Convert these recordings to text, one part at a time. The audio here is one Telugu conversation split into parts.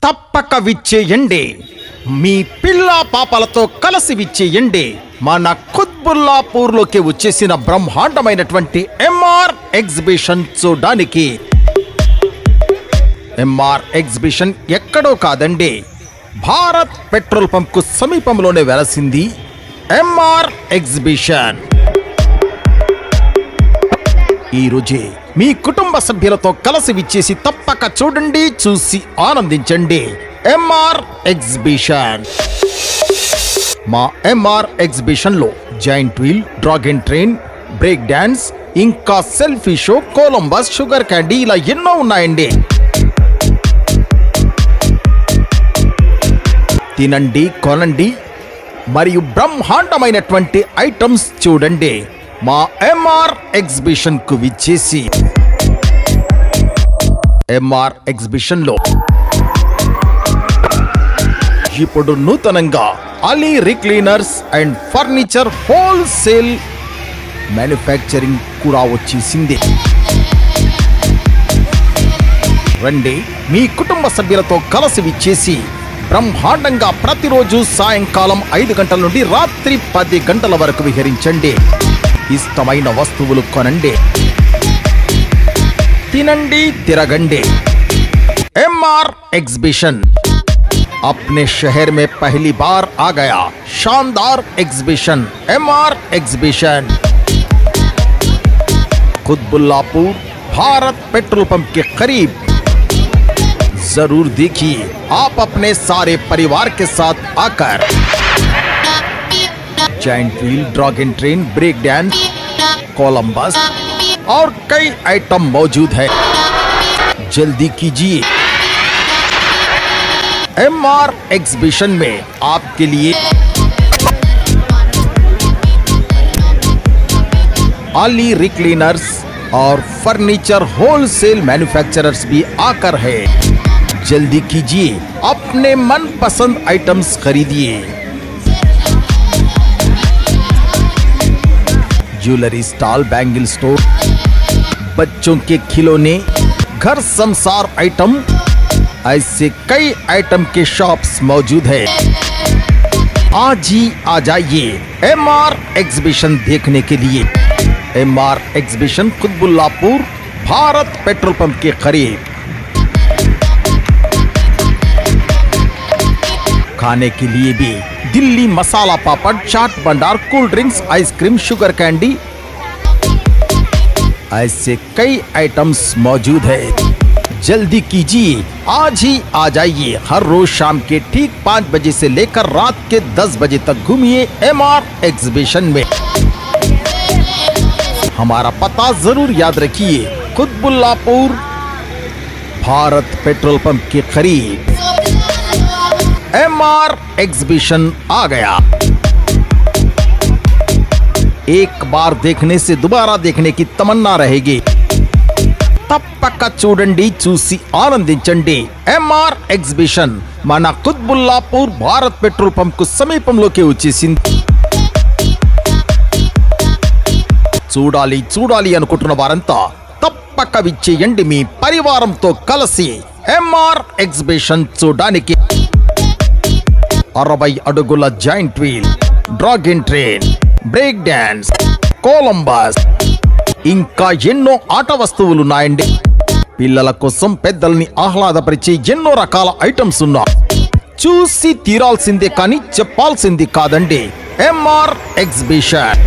తప్పక విచ్చేయండి. మీ పిల్ల పాపలతో కలిసి విచ్చేయండి. మన కుత్బుల్లాపూర్లోకి వచ్చేసిన బ్రహ్మాండమైనటువంటి ఎంఆర్ ఎగ్జిబిషన్ చూడడానికి. ఎంఆర్ ఎగ్జిబిషన్ ఎక్కడో కాదండి, భారత్ పెట్రోల్ పంప్ కు సమీపంలోనే వెలసింది ఎంఆర్ ఎగ్జిబిషన్. ఈ రోజే మీ కుటుంబ సభ్యులతో కలిసి విచ్చేసి తప్పక చూడండి, చూసి ఆనందించండి. MR exhibition. మా ఎంఆర్ ఎగ్జిబిషన్ లో joint wheel, dragon train, break dance, ఇంకా selfie show, Columbus, sugar candy ఇలా ఎన్నో ఉన్నాయండి. తినండి, కొనండి మరియు బ్రహ్మాండమైనటువంటి ఐటమ్స్ చూడండి. మా ఎంఆర్ ఎగ్జిబిషన్ కు విచ్చేసి ఎంఆర్ ఎగ్జిబిషన్ లో ఇప్పుడు నూతనంగా Ali recliners and furniture wholesale manufacturing కూడా వచ్చేసింది. రండి, మీ కుటుంబ సభ్యులతో కలిసి విచ్చేసి బ్రహ్మాండంగా ప్రతిరోజు సాయంకాలం 5 గంటల నుండి రాత్రి 10 గంటల వరకు విహరించండి. ఇష్టమైన వస్తువులు కొనండి, తినండి, తిరగండి. ఎంఆర్ ఎగ్జిబిशन अपने शहर में पहली बार आ गया. शानदार exhibition MR exhibition Qutbullapur Bharat petrol pump के करीब. जरूर देखिए आप अपने सारे परिवार के साथ आकर. Giant wheel, dragon train, break dance, Columbus और कई आइटम मौजूद है. जल्दी कीजिए. एमआर एग्जिबिशन में आपके लिए अली रिक्लीनर्स और फर्नीचर होलसेल मैन्युफैक्चरर्स भी आकर है. जल्दी कीजिए, अपने मनपसंद आइटम्स खरीदिए. ज्वेलरी स्टॉल, बैंगल स्टोर, बच्चों के खिलौने, घर संसार आइटम, ऐसे कई आइटम के शॉप्स मौजूद है. आज ही आ जाइए एमआर एग्जिबिशन देखने के लिए. MR exhibition Qutbullapur Bharat petrol pump के करीब. खाने के लिए भी दिल्ली मसाला पापड़, चाट भंडार, cold drinks, ice cream, sugar candy, ऐसे कई आइटम्स मौजूद है. जल्दी कीजिए, आज ही आ जाइए. हर रोज शाम के ठीक 5 बजे से लेकर रात के 10 बजे तक घूमिए एमआर एग्जिबिशन में. हमारा पता जरूर याद रखिए, कुतुबुल्लापुर भारत पेट्रोल पंप के करीब. एमआर एग्जिबिशन आ गया. एक बार देखने से दोबारा देखने की तमन्ना रहेगी. తప్పక చూడండి, చూసి ఆనందించండి. ఎంఆర్ ఎగ్జిబిషన్ మన కుత్బుల్లాపూర్ భారత్ పెట్రోల్ పంప్ కు సమీపంలోకి వచ్చేసింది. చూడాలి చూడాలి అనుకుంటున్న వారంతా తప్పక విచ్చేయండి మీ పరివారంతో కలిసి ఎంఆర్ ఎగ్జిబిషన్ చూడడానికి. 60 అడుగుల giant wheel, dragon train, break dance, Columbus ఇంకా ఎన్నో ఆట వస్తువులున్నాయండి. పిల్లల కోసం పెద్దల్ని ఆహ్లాదపరిచే ఎన్నో రకాల ఐటమ్స్ ఉన్నాయి. చూసి తీరాల్సిందే కానీ చెప్పాల్సింది కాదండి. MR exhibition.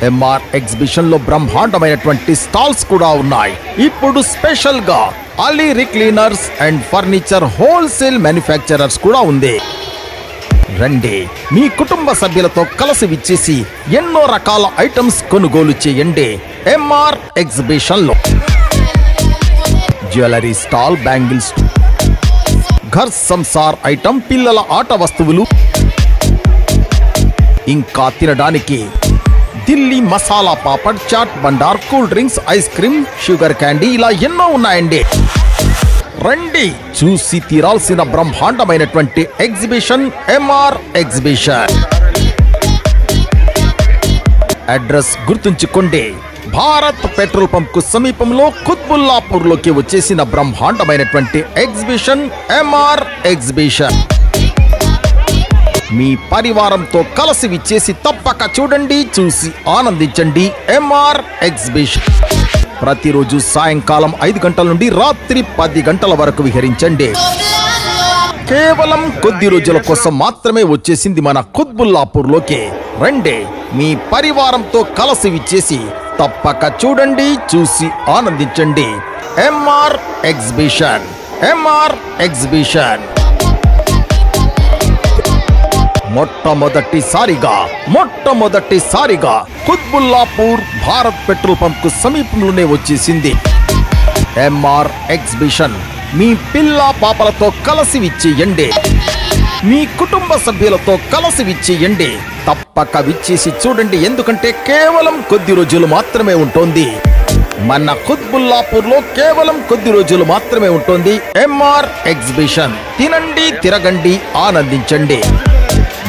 ఎంఆర్ ఎగ్జిబిషన్ లో బ్రహ్మాండమైనటువంటి స్టాల్స్ కూడా ఉన్నాయి. ఇప్పుడు స్పెషల్ గా Ali recliners and furniture wholesale manufacturers కూడా ఉంది. రండి, మీ కుటుంబ సభ్యులతో కలిసి విచ్చేసి ఎన్నో రకాల ఐటమ్స్ కొనుగోలు చేయండి. ఎంఆర్ ఎగ్జిబిషన్ లో జ్యువెలరీ స్టాల్, బ్యాంగిల్స్, ఘర్ సంసార్ ఐటమ్, పిల్లల ఆట వస్తువులు, ఇంకా తినడానికి ఢిల్లీ మసాలా పాపడ్, చాట్ బండార్, cool drinks, ice cream, sugar candy ఇలా ఎన్నో ఉన్నాయండి. రండి, చూసి తీరాల్సిన బ్రహ్మాండమైనటువంటి ఎగ్జిబిషన్ ఎంఆర్ ఎగ్జిబిషన్. అడ్రస్ గుర్తుంచుకోండి, భారత్ పెట్రోల్ పంప్ కు సమీపంలో కుత్బుల్లాపూర్ లోకి వచ్చేసిన బ్రహ్మాండమైనటువంటి ఎగ్జిబిషన్ ఎంఆర్ ఎగ్జిబిషన్. మీ పరివారంతో కలిసి విచ్చేసి తప్పక చూడండి, చూసి ఆనందించండి. ఎంఆర్ ఎగ్జిబిషన్ ప్రతిరోజు సాయంకాలం 5 గంటల నుండి రాత్రి 10 గంటల వరకు విహరించండి. కేవలం కొద్ది రోజుల కోసం మాత్రమే వచ్చేసింది మన కుత్బుల్లాపూర్ లోకి. రండి, మీ పరివారంతో కలిసి విచ్చేసి తప్పక చూడండి, చూసి ఆనందించండి. MR exhibition, MR exhibition. మొట్టమొదటిసారిగా కుత్బుల్లాపూర్ భారత్ పెట్రోల్ పంప్ కు సమీపంలోనే వచ్చేసింది ఎంఆర్ ఎగ్జిబిషన్. మీ పిల్ల పాపలతో కలిసి విచ్చేయండి, మీ కుటుంబ సభ్యులతో కలిసి విచ్చేయండి. తప్పక విచ్చేసి చూడండి, ఎందుకంటే కేవలం కొద్ది రోజులు మాత్రమే ఉంటుంది. మన కుత్బుల్లాపూర్ లో కేవలం కొద్ది రోజులు మాత్రమే ఉంటుంది ఎంఆర్ ఎగ్జిబిషన్. తినండి, తిరగండి, ఆనందించండి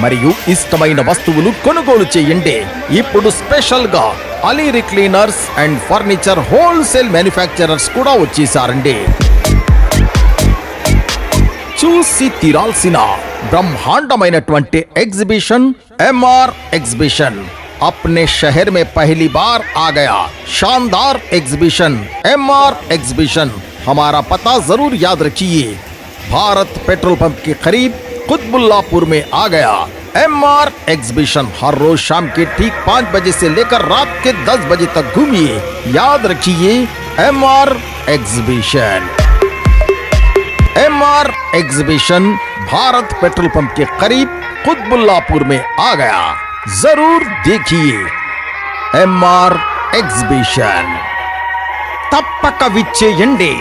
మరియు ఇష్టమైన వస్తువులు కొనుగోలు చేయండి. ఇప్పుడు స్పెషల్ గా Ali recliners and furniture wholesale manufacturers కూడా వచ్చేసారండి. చూసి తీరాల్సిన బ్రహ్మాండమైనటువంటి ఎగ్జిబిషన్ ఎంఆర్ एग्जीबिशन अपने शहर में पहली बार आ गया। शानदार एग्जीबिशन एमआर एग्जीबिशन। हमारा पता जरूर याद रखिए, भारत पेट्रोल पंप के करीब कुतुबुल्लापुर में आ गया एमआर एग्जीबिशन। हर रोज शाम के ठीक 5 बजे से लेकर रात के 10 बजे तक घूमिए। याद रखिए MR exhibition. MR exhibition Bharat petrol pump के करीब कुतुबुल्लापुर में आ गया, जरूर देखिए एमआर एग्जीबिशन। తప్పక విచ్చేయండి,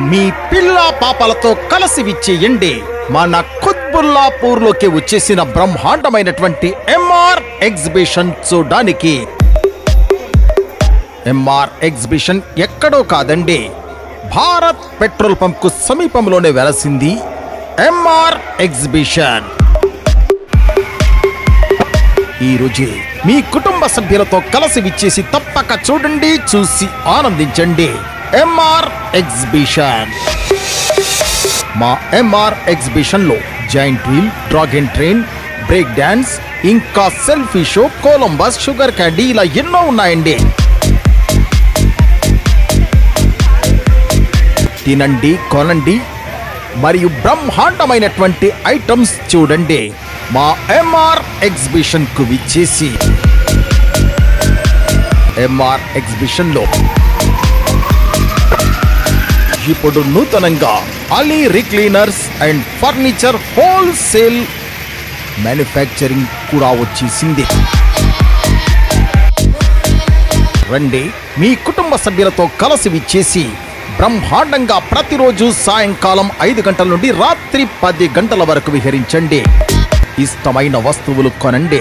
మీ పిల్ల పాపలతో కలిసి విచ్చేయండి. మన కుత్బుల్లాపూర్ లోకి వచ్చేసిన బ్రహ్మాండమైనటువంటి ఎంఆర్ ఎగ్జిబిషన్ చూడడానికి. ఎంఆర్ ఎగ్జిబిషన్ ఎక్కడో కాదండి, భారత్ పెట్రోల్ పంప్ కు సమీపంలోనే వెలసింది ఎంఆర్ ఎగ్జిబిషన్. ఈ రోజు మీ కుటుంబ సభ్యులతో కలిసి విచ్చేసి తప్పక చూడండి, చూసి ఆనందించండి ఎంఆర్ ఎగ్జిబిషన్. మా ఎంఆర్ ఎగ్జిబిషన్ లో joint wheel, dragon train, break dance, ఇంకా selfie show, Columbus, sugar candy ఇలా ఎన్నో ఉన్నాయండి. తినండి, కొనండి మరియు బ్రహ్మాండమైనటువంటి ఐటమ్స్ చూడండి మా ఎంఆర్ ఎగ్జిబిషన్ కు విచ్చేసి. ఎంఆర్ ఎగ్జిబిషన్ లో ఇప్పుడు నూతనంగా Ali recliners and furniture wholesale manufacturing కూడా వచ్చేసింది. రండి, మీ కుటుంబ సభ్యులతో కలిసి విచ్చేసి బ్రహ్మాండంగా ప్రతిరోజు సాయంకాలం 5 గంటల నుండి రాత్రి 10 గంటల వరకు విహరించండి. ఇష్టమైన వస్తువులు కొనండి,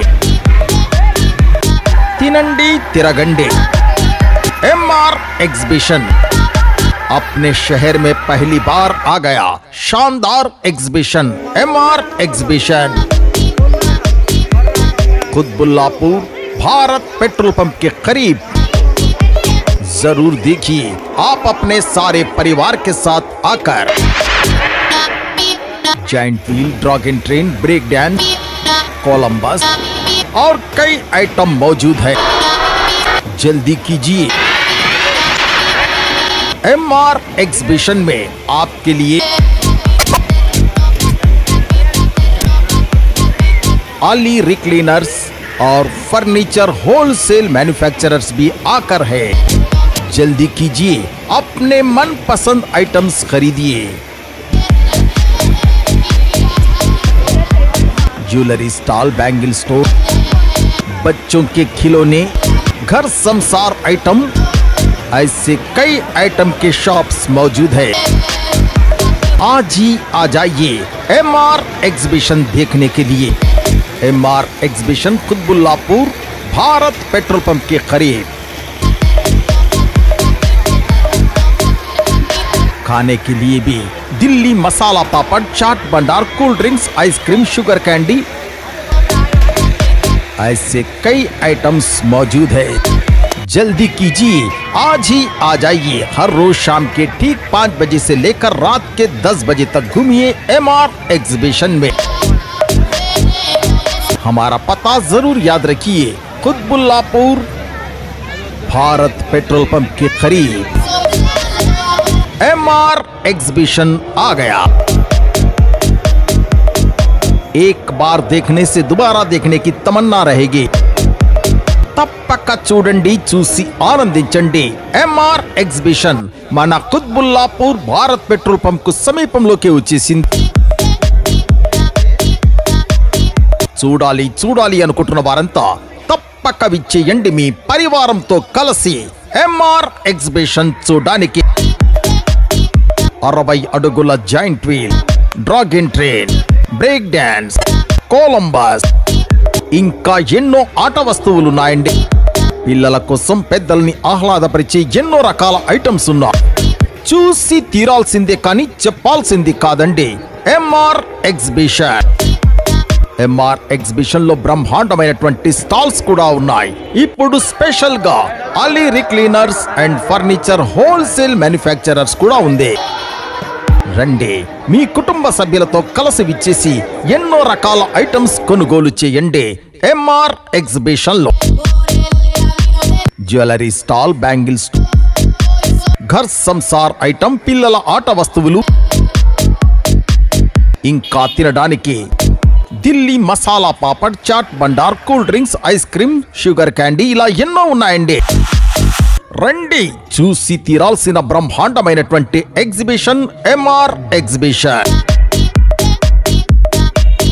తినండి, తిరగండి. ఎంఆర్ एग्जीबिशन अपने शहर में पहली बार आ गया। शानदार exhibition MR exhibition. Qutbullapur Bharat petrol pump के करीब, जरूर देखिए आप अपने सारे परिवार के साथ आकर। Giant wheel, dragon train, break dance, Columbus और कई आइटम मौजूद है। जल्दी कीजिए, एमआर एग्जीबिशन में आपके लिए अली रिक्लीनर्स और फर्नीचर होलसेल मैन्युफैक्चरर्स भी आकर है। जल्दी कीजिए, अपने मनपसंद आइटम्स खरीदिए। ज्वेलरी स्टॉल, बैंगल स्टोर, बच्चों के खिलौने, घर संसार आइटम, ऐसे कई आइटम के शॉप्स मौजूद है। आज ही आ जाइए एमआर एग्जीबिशन देखने के लिए। MR exhibition Qutbullapur Bharat petrol pump के करीब। खाने के लिए भी दिल्ली मसाला पापड़, चाट भंडार, cold drinks, ice cream, sugar candy, ऐसे कई आइटम्स मौजूद है। जल्दी कीजिए, आज ही आ जाइए। हर रोज शाम के ठीक 5 बजे से लेकर रात के 10 बजे तक घूमिए MR एग्जीबिशन में। हमारा पता जरूर याद रखिए, कुतुबुल्लापुर, भारत पेट्रोल पंप के करीब। MR एग्जीबिशन आ गया। एक बार देखने से दोबारा देखने की तमन्ना रहेगी। తప్పక చూడండి, చూసి ఆనందించండి। MR ఎగ్జిబిషన్ మన కుత్బుల్లాపూర్ భారత్ పెట్రోల్ పంప్ కు సమీపంలోకి వచ్చేసింది। చూడాలి చూడాలి అనుకుంటున్న వారంతా తప్పక విచ్చేయండి మీ పరివారంతో కలిసి MR ఎగ్జిబిషన్ చూడడానికి। 60 అడుగుల giant wheel, dragon train, break dance, Columbus, ఇంకా ఎన్నో ఆట వస్తువులున్నాయండి। పిల్లల కోసం పెద్దల్ని ఆహ్లాదపరిచే ఎన్నో రకాల ఐటమ్స్ ఉన్నాయి। చూసి తీరాల్సిందే కానీ చెప్పాల్సింది కాదండి। MR exhibition. MR ఎగ్జిబిషన్ లో బ్రహ్మాండమైనటువంటి స్టాల్స్ కూడా ఉన్నాయి। ఇప్పుడు స్పెషల్ గా Ali recliners and furniture wholesale manufacturers కూడా ఉంది। రండి, మీ కుటుంబ సభ్యులతో కలిసి విచ్చేసి ఎన్నో రకాల ఐటమ్స్ కొనుగోలు చేయండి। MR ఎగ్జిబిషన్ లో జ్యువెలరీ స్టాల్, బ్యాంగిల్స్, ఘర్ సంసార్ ఐటమ్, పిల్లల ఆట వస్తువులు, ఇంకా తినడానికి ఢిల్లీ మసాలా పాపడ్, చాట్ బండార్, cool drinks, ice cream, sugar candy, ఇలా ఎన్నో ఉన్నాయండి। రండి, చూసి తీరాల్సిన బ్రహ్మాండమైనటువంటి ఎగ్జిబిషన్ MR ఎగ్జిబిషన్।